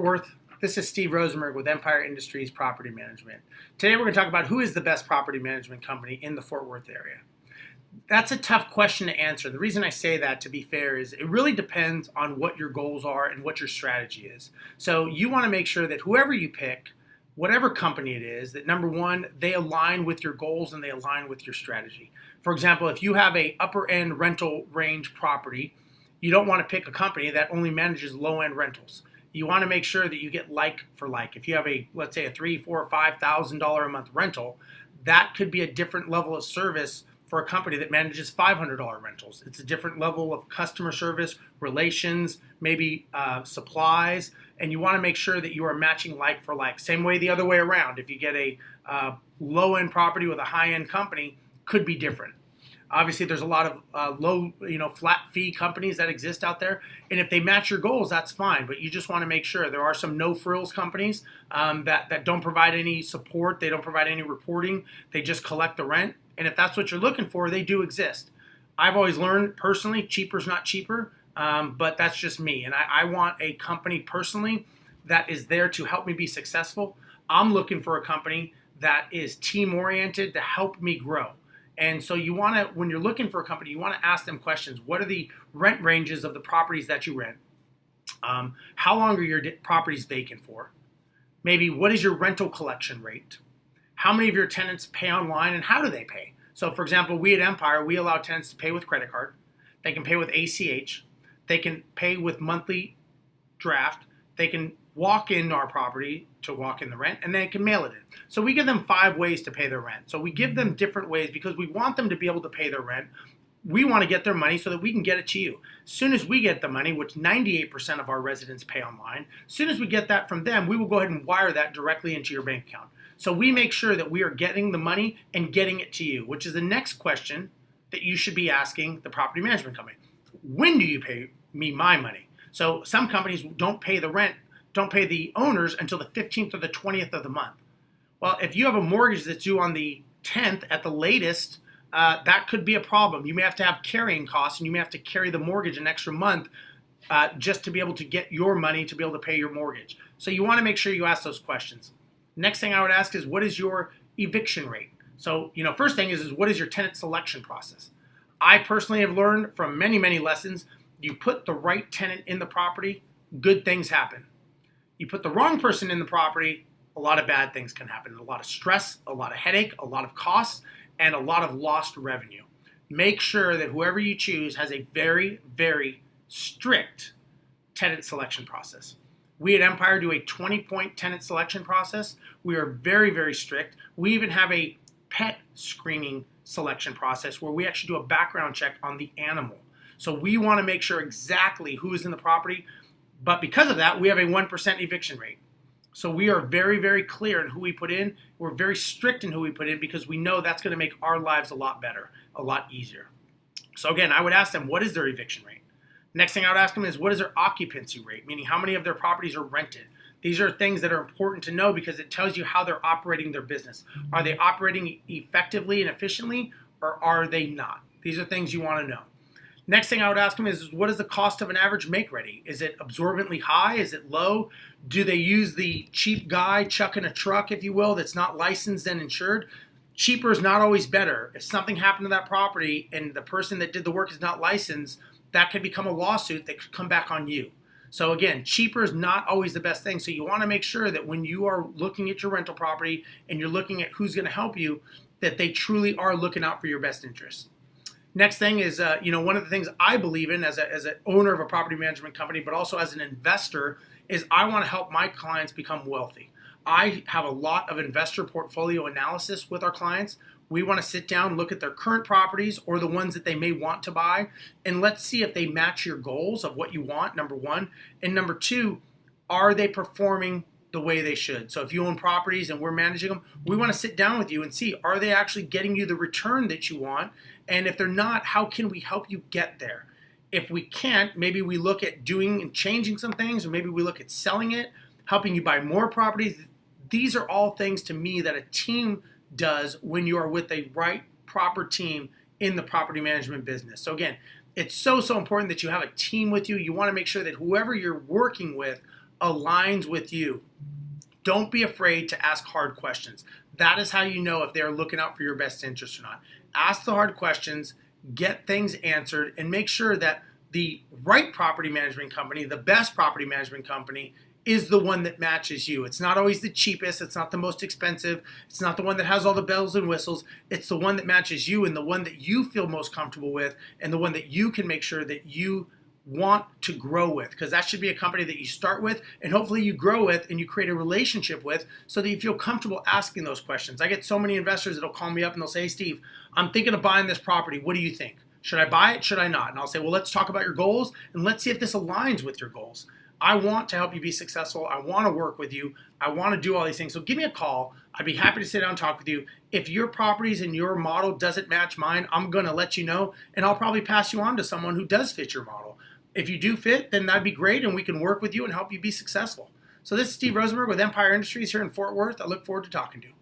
Worth. This is Steve Rozenberg with Empire Industries Property Management. Today we're going to talk about who is the best property management company in the Fort Worth area. That's a tough question to answer. The reason I say that, to be fair, is it really depends on what your goals are and what your strategy is. So you want to make sure that whoever you pick, whatever company it is, that number one, they align with your goals and they align with your strategy. For example, if you have a upper end rental range property, you don't want to pick a company that only manages low end rentals. You want to make sure that you get like for like. If you have let's say a $3,000, $4,000, or $5,000 a month rental, that could be a different level of service for a company that manages $500 rentals. It's a different level of customer service, relations, maybe supplies, and you want to make sure that you are matching like for like. Same way the other way around. If you get a low-end property with a high-end company, could be different. Obviously, there's a lot of low, flat fee companies that exist out there. And if they match your goals, that's fine. But you just want to make sure. There are some no frills companies that don't provide any support. They don't provide any reporting. They just collect the rent. And if that's what you're looking for, they do exist. I've always learned personally, cheaper's not cheaper. But that's just me. And I want a company personally that is there to help me be successful. I'm looking for a company that is team-oriented to help me grow. And so you want to, when you're looking for a company, you want to ask them questions. What are the rent ranges of the properties that you rent? How long are your properties vacant for? Maybe what is your rental collection rate? How many of your tenants pay online and how do they pay? So for example, we at Empire, we allow tenants to pay with credit card. They can pay with ACH. They can pay with monthly draft. They can walk into our property to walk in the rent, and they can mail it in. So we give them 5 ways to pay their rent. So we give them different ways because we want them to be able to pay their rent. We want to get their money so that we can get it to you. As soon as we get the money, which 98% of our residents pay online, as soon as we get that from them, we will go ahead and wire that directly into your bank account. So we make sure that we are getting the money and getting it to you, which is the next question that you should be asking the property management company. When do you pay me my money? So some companies don't pay the rent, don't pay the owners until the 15th or the 20th of the month. Well, if you have a mortgage that's due on the 10th at the latest, that could be a problem. You may have to have carrying costs, and you may have to carry the mortgage an extra month just to be able to get your money to be able to pay your mortgage. So you want to make sure you ask those questions. Next thing I would ask is, what is your eviction rate? So, first thing is what is your tenant selection process? I personally have learned from many, many lessons, you put the right tenant in the property, good things happen. You put the wrong person in the property, a lot of bad things can happen. A lot of stress, a lot of headache, a lot of costs, and a lot of lost revenue. Make sure that whoever you choose has a very, very strict tenant selection process. We at Empire do a 20-point tenant selection process. We are very, very strict. We even have a pet screening selection process where we actually do a background check on the animal. So we want to make sure exactly who is in the property. But because of that, we have a 1% eviction rate. So we are very, very clear in who we put in. We're very strict in who we put in because we know that's going to make our lives a lot better, a lot easier. So again, I would ask them, what is their eviction rate? Next thing I would ask them is, what is their occupancy rate? Meaning, how many of their properties are rented? These are things that are important to know because it tells you how they're operating their business. Are they operating effectively and efficiently, or are they not? These are things you want to know. Next thing I would ask them is, what is the cost of an average make-ready? Is it absorbently high? Is it low? Do they use the cheap guy chucking a truck, if you will, that's not licensed and insured? Cheaper is not always better. If something happened to that property and the person that did the work is not licensed, that could become a lawsuit that could come back on you. So again, cheaper is not always the best thing. So you want to make sure that when you are looking at your rental property and you're looking at who's going to help you, that they truly are looking out for your best interests. Next thing is, one of the things I believe in as an owner of a property management company, but also as an investor, is I want to help my clients become wealthy. I have a lot of investor portfolio analysis with our clients. We want to sit down, look at their current properties or the ones that they may want to buy, and let's see if they match your goals of what you want, number one. And number two, are they performing the way they should? So if you own properties and we're managing them, we want to sit down with you and see, are they actually getting you the return that you want? And if they're not, how can we help you get there? If we can't, maybe we look at doing and changing some things, or maybe we look at selling it, helping you buy more properties. These are all things to me that a team does when you are with a right, proper team in the property management business. So again, it's so important that you have a team with you. You want to make sure that whoever you're working with aligns with you. Don't be afraid to ask hard questions. That is how you know if they're looking out for your best interest or not. Ask the hard questions, get things answered, and make sure that the right property management company, the best property management company, is the one that matches you. It's not always the cheapest, it's not the most expensive, it's not the one that has all the bells and whistles. It's the one that matches you and the one that you feel most comfortable with and the one that you can make sure that you want to grow with, because that should be a company that you start with and hopefully you grow with and you create a relationship with so that you feel comfortable asking those questions. I get so many investors that'll call me up and they'll say, hey, Steve, I'm thinking of buying this property. What do you think? Should I buy it? Should I not? And I'll say, well, let's talk about your goals and let's see if this aligns with your goals. I want to help you be successful. I want to work with you. I want to do all these things. So give me a call. I'd be happy to sit down and talk with you. If your properties and your model doesn't match mine, I'm going to let you know, and I'll probably pass you on to someone who does fit your model. If you do fit, then that'd be great, and we can work with you and help you be successful. So this is Steve Rozenberg with Empire Industries here in Fort Worth. I look forward to talking to you.